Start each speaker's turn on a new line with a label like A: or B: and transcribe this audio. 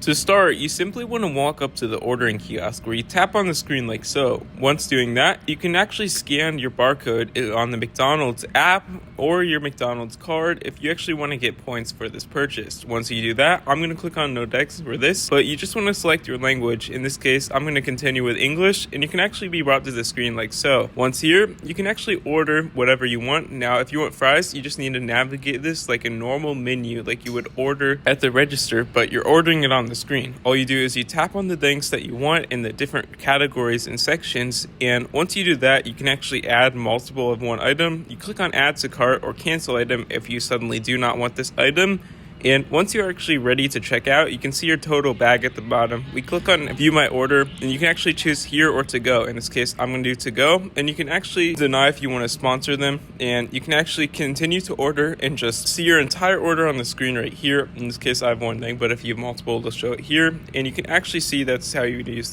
A: To start, you simply want to walk up to the ordering kiosk where you tap on the screen like so. Once doing that, you can actually scan your barcode on the McDonald's app or your McDonald's card if you actually want to get points for this purchase. Once you do that, I'm going to click on no thanks for this, but you just want to select your language. In this case, I'm going to continue with English, and you can actually be brought to the screen like so. Once here, you can actually order whatever you want. Now, if you want fries, you just need to navigate this like a normal menu like you would order at the register, but you're ordering it on the screen. All you do is you tap on the things that you want in the different categories and sections, and once you do that, you can actually add multiple of one item. You click on add to cart or cancel item if you suddenly do not want this item. And once you're actually ready to check out, you can see your total bag at the bottom. We click on view my order, and you can actually choose here or to go. In this case, I'm going to do to go, and you can actually deny if you want to sponsor them, and you can actually continue to order and just see your entire order on the screen right here. In this case, I have one thing, but if you have multiple, it'll show it here, and you can actually see that's how you would use